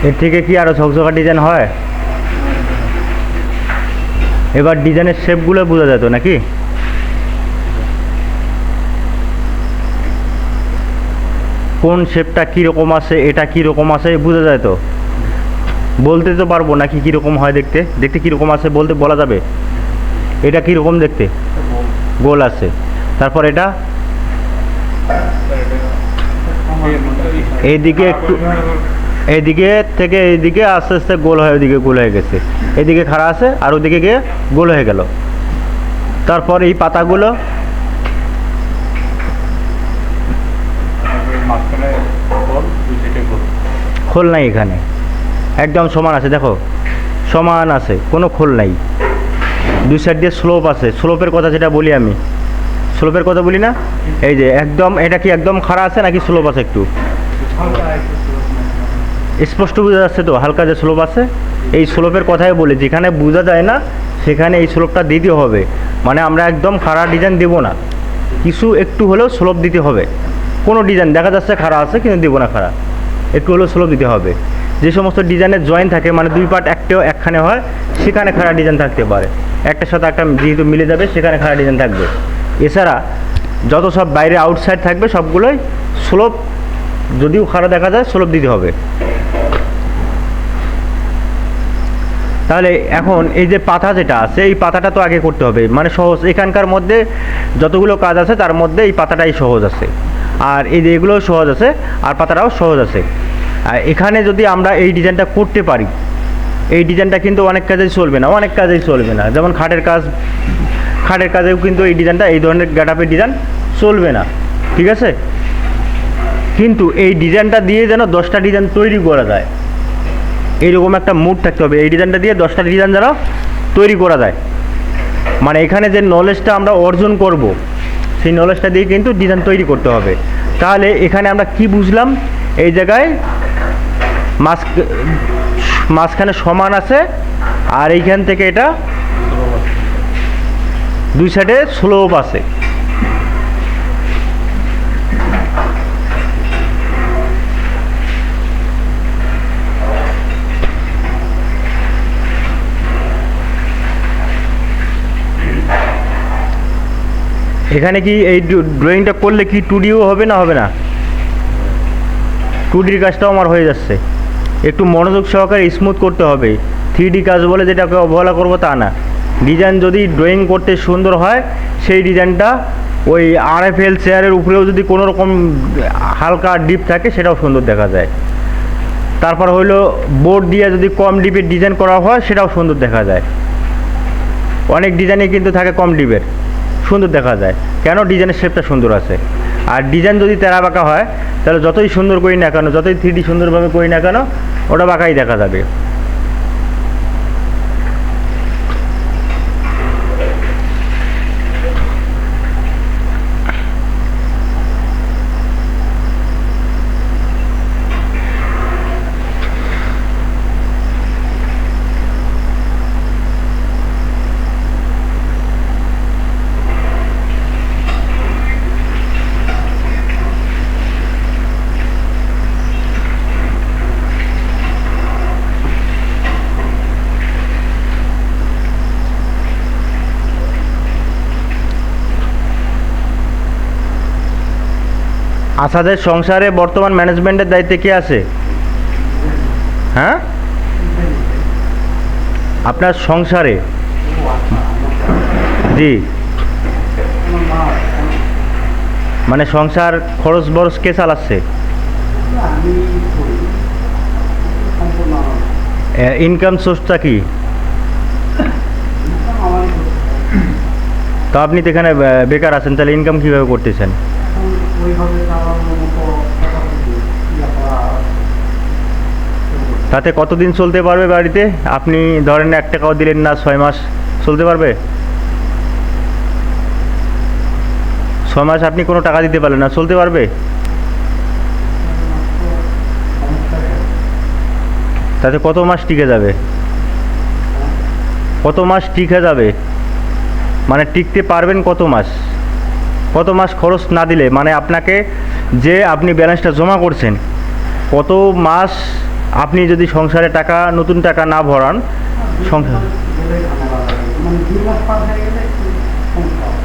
এর থেকে কি আরও ঝকঝকা ডিজাইন হয়? এবার ডিজাইনের শেপগুলো বোঝা যেত নাকি? কোন শেপটা কীরকম আছে, এটা কীরকম আছে বোঝা যায় তো, বলতে তো পারবো নাকি কীরকম হয় দেখতে, দেখতে কীরকম আছে বলতে বলা যাবে। এটা কীরকম দেখতে? গোল আছে। তারপর এটা এইদিকে একটু, এইদিকে থেকে এইদিকে আস্তে আস্তে গোল হয়ে ওইদিকে গোল হয়ে গেছে, এইদিকে খাড়া আছে আর ওইদিকে গিয়ে গোল হয়ে গেল। তারপর এই পাতাগুলো খোল নাই, এখানে একদম সমান আছে, দেখো সমান আছে, কোনো খোল নাই। দুই সাইড দিয়ে স্লোপ আছে, স্লোপের কথা যেটা বলি আমি, স্লোপের কথা বলি না, এই যে একদম, এটা কি একদম খাড়া আছে নাকি স্লোপ আছে? একটু স্পষ্ট বোঝা যাচ্ছে তো হালকা যে স্লোপ আছে। এই স্লোপের কথাই বলি, যেখানে বোঝা যায় না সেখানে এই স্লোপটা দিতে হবে। মানে আমরা একদম খাড়া ডিজাইন দেবো না, কিছু একটু হলেও স্লোপ দিতে হবে। কোনো ডিজাইন দেখা যাচ্ছে খাড়া আছে কিন্তু দেবো না খাড়া, একটু হলেও স্লোপ দিতে হবে। যে সমস্ত ডিজাইনের জয়েন থাকে, মানে দুই পার্ট একটাও একখানে হয়, সেখানে খাড়া ডিজাইন থাকতে পারে। একটার সাথে একটা যেহেতু মিলে যাবে সেখানে খাড়া ডিজাইন থাকবে। এছাড়া যত সব বাইরে আউটসাইড থাকবে সবগুলোই স্লোপ, যদিও খাড়া দেখা যায় স্লোপ দিতে হবে। তাহলে এখন এই যে পাতা যেটা আছে, এই পাতাটা তো আগে করতে হবে, মানে সহজ। এখানকার মধ্যে যতগুলো কাজ আছে তার মধ্যে এই পাতাটাই সহজ আছে, আর এই যে এগুলোও সহজ আছে, আর পাতাটাও সহজ আছে। আর এখানে যদি আমরা এই ডিজাইনটা করতে পারি, এই ডিজাইনটা কিন্তু অনেক কাজেই চলবে না, অনেক কাজেই চলবে না। যেমন খাটের কাজ, খাটের কাজেও কিন্তু এই ডিজাইনটা, এই ধরনের গেটআপের ডিজাইন চলবে না, ঠিক আছে? কিন্তু এই ডিজাইনটা দিয়ে যেন 10টা ডিজাইন তৈরি করা যায়, এইরকম একটা মুড থাকতে হবে। এই ডিজাইনটা দিয়ে 10টা ডিজাইন যেন তৈরি করা যায়, মানে এখানে যে নলেজটা আমরা অর্জন করব, সেই নলেজটা দিয়ে কিন্তু ডিজাইন তৈরি করতে হবে। তাহলে এখানে আমরা কি বুঝলাম? এই জায়গায় মাঝখানে সমান আছে, আর এইখান থেকে এটা দুই সাইডে স্লোপ আছে। এখানে কি এই ড্রয়িংটা করলে কি 2Dও হবে না? হবে না, 2Dর কাজটাও আমার হয়ে যাচ্ছে। একটু মনোযোগ সহকারে স্মুথ করতে হবে। 3D কাজ বলে যেটাকে অবহেলা করবো তা না। ডিজাইন যদি ড্রয়িং করতে সুন্দর হয়, সেই ডিজাইনটা ওই RFL চেয়ারের উপরেও যদি কোনো রকম হালকা ডিপ থাকে সেটাও সুন্দর দেখা যায়। তারপর হলো বোর্ড দিয়ে যদি কম ডিপের ডিজাইন করা হয় সেটাও সুন্দর দেখা যায়। অনেক ডিজাইনে কিন্তু থাকে কম ডিপের, সুন্দর দেখা যায়, কেন? ডিজাইনের শেপটা সুন্দর আছে। আর ডিজাইন যদি তেরা বাঁকা হয় তাহলে যতই সুন্দর করি না কেন, যতই 3D সুন্দরভাবে করি না কেন, ওটা বাঁকাই দেখা যাবে। আসাদের সংসারে বর্তমান ম্যানেজমেন্টের দায়িত্বে কে আছে? হ্যাঁ, আপনার সংসারে? জি, মানে সংসার খরচ বরচ কে চালাচ্ছে? ইনকাম সোর্সটা কি? তো আপনি তো এখানে বেকার আছেন, তাহলে ইনকাম কীভাবে করতেছেন? তাতে কতদিন চলতে পারবে বাড়িতে? আপনি ধরেন 1 টাকাও দিলেন না, 6 মাস চলতে পারবে? 6 মাস আপনি কোনো টাকা দিতে পারলেন না, চলতে পারবে? তাতে কত মাস টিকে যাবে? কত মাস টিকে যাবে? মানে টিকতে পারবেন কত মাস? কত মাস খরচ না দিলে, মানে আপনাকে যে আপনি ব্যালেন্সটা জমা করছেন, কত মাস আপনি যদি সংসারে টাকা নতুন টাকা না ভরান সংসার মানে 2 মাস পার হয়ে গেলে একটু সমস্যা হবে।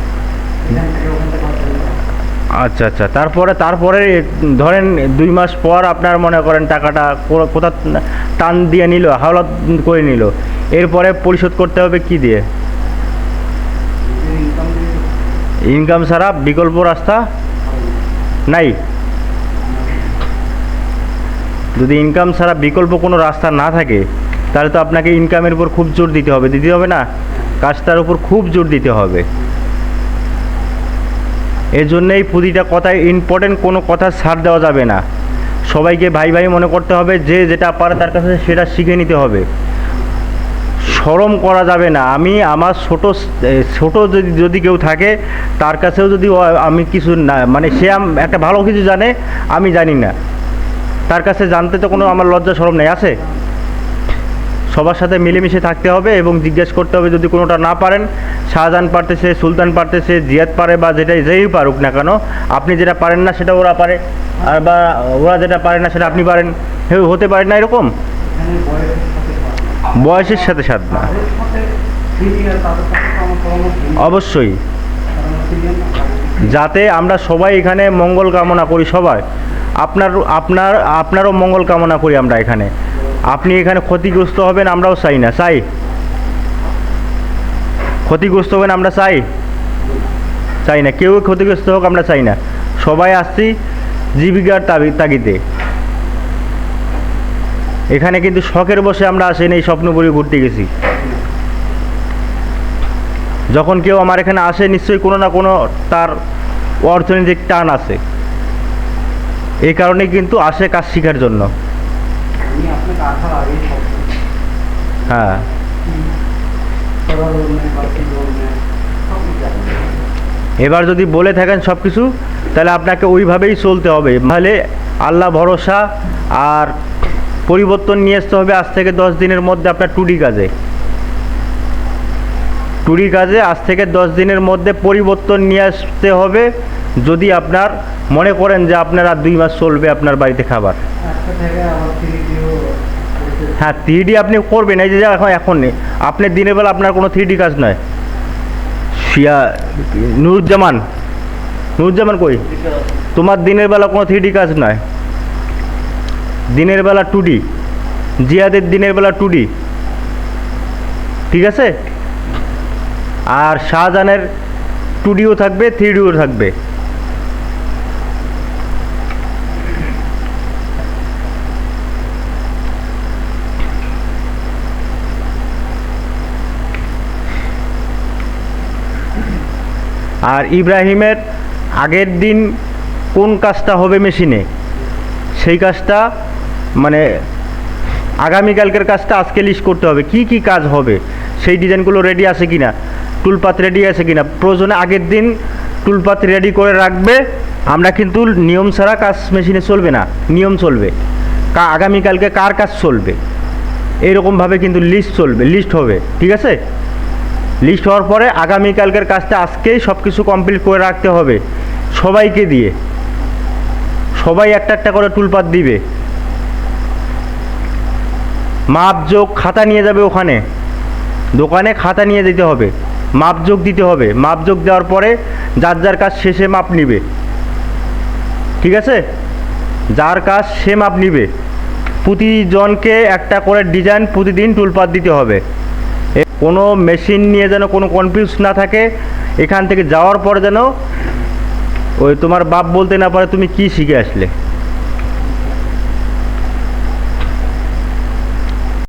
এখান থেকে ওখান থেকে আচ্ছা আচ্ছা, তারপরে ধরেন 2 মাস পর আপনার মনে করেন টাকাটা কোথা টান দিয়ে নিল, হাওলাত করে নিল, এরপরে পরিশোধ করতে হবে কি দিয়ে? ইনকাম দিয়ে ইনকাম ছাড়া বিকল্প রাস্তা নাই? যদি ইনকাম ছাড়া বিকল্প কোনো রাস্তা না থাকে তাহলে তো আপনাকে ইনকামের উপর খুব জোর দিতে হবে না? কাজটার উপর খুব জোর দিতে হবে। এর জন্যই প্রতিটা কথায় ইম্পর্টেন্ট কোনো কথা ছাড় দেওয়া যাবে না। সবাইকে ভাই ভাই মনে করতে হবে, যে যেটা পারে তার কাছে সেটা শিখে নিতে হবে। শরম করা যাবে না। আমি আমার ছোট যদি কেউ থাকে তার কাছেও যদি আমি কিছু না মানে সে একটা ভালো কিছু জানে আমি জানি না, তার কাছে জানতে তো কোনো আমার লজ্জা শরম নেই, আছে? সবার সাথে মিলেমিশে থাকতে হবে এবং জিজ্ঞেস করতে হবে। যদি কোনোটা না পারেন, শাহজাহান পারতেছে, সুলতান পারতেছে, জিয়াদ পারে, বা যেই পারুক না কেন, আপনি যেটা পারেন না সেটা ওরা পারে, আর বা ওরা যেটা পারে না সেটা আপনি পারেন, হতে পারে না এরকম? এখানে বয়সের সাথে সাথ না, তাদের সাথে সিনিয়র, তাদের সাথে তো আমার পরামর্শ নেই। অবশ্যই। কারণ সিনিয়র না, যাতে আমরা সবাই এখানে মঙ্গল কামনা করি, সবাই আপনারও মঙ্গল কামনা করি আমরা এখানে। আপনি এখানে ক্ষতিগ্রস্ত হবেন আমরাও চাই না, ক্ষতিগ্রস্ত হবেন আমরা চাই না, কেউ ক্ষতিগ্রস্ত হোক আমরা চাই না। সবাই আসছি জীবিকার তাগিদে। এখানে কিন্তু শখের বসে আমরা আসেন, এই স্বপ্নপুরী ঘুরতে গেছি। যখন কেউ আমার এখানে আসে নিশ্চয়ই কোনো না কোনো তার অর্থনৈতিক টান আছে, এই কারণে কিন্তু আসে কাজ শেখার জন্য। আমি আপনাকে আসার আগেই সব হ্যাঁ, এবার যদি বলে থাকেন সব কিছু, তাহলে আপনাকে ওইভাবেই চলতে হবে। তাহলে আল্লাহ ভরসা আর পরিবর্তন নিয়ে আসতে হবে। আজ থেকে 10 দিনের মধ্যে আপনার টুডি কাজে আজ থেকে 10 দিনের মধ্যে পরিবর্তন নিয়ে আসতে হবে। যদি আপনার মনে করেন যে আপনার আর 2 মাস চলবে আপনার বাড়িতে খাবার। হ্যাঁ, 3D আপনি করবেন, এই যে এখন নেই। আপনি দিনের বেলা আপনার কোনো 3D কাজ নয়। নুরুজ্জামান কই? তোমার দিনের বেলা কোনো 3D কাজ নয়, দিনের বেলা 2D। জিয়াদের দিনের বেলা 2D, ঠিক আছে? আর শাহজাহানের 2Dও থাকবে, 3Dও থাকবে। আর ইব্রাহিমের আগের দিন কোন কাজটা হবে মেশিনে, সেই কাজটা মানে আগামীকালকের কাজটা আজকে লিস্ট করতে হবে। কি কি কাজ হবে সেই ডিজাইনগুলো রেডি আছে কিনা, টুলপাত রেডি আছে কিনা। প্রয়োজনে আগের দিন টুলপাত রেডি করে রাখবে। আমরা কিন্তু নিয়ম ছাড়া কাজ মেশিনে চলবে না, নিয়ম চলবে। আগামীকালকে কার কাজ চলবে এইরকমভাবে কিন্তু লিস্ট হবে, ঠিক আছে? লিস্ট হওয়ার পরে আগামীকালকের কাজটা আজকেই সব কিছু কমপ্লিট করে রাখতে হবে সবাইকে দিয়ে। সবাই একটা একটা করে টুলপাত দিবে, মাপযোগ খাতা নিয়ে যাবে। ওখানে দোকানে খাতা নিয়ে যেতে হবে, মাপযোগ দিতে হবে। মাপযোগ দেওয়ার পরে যার কাজ শেষে মাপ নিবে, ঠিক আছে? যার কাজ সে মাপ নিবে। প্রতিজনকে একটা করে ডিজাইন প্রতিদিন টুলপাত দিতে হবে। কোনো মেশিন নিয়ে যেন কোনো কনফিউজ না থাকে। এখান থেকে যাওয়ার পরে যেন ওই তোমার বাপ বলতে না পারে তুমি কি শিখে আসলে।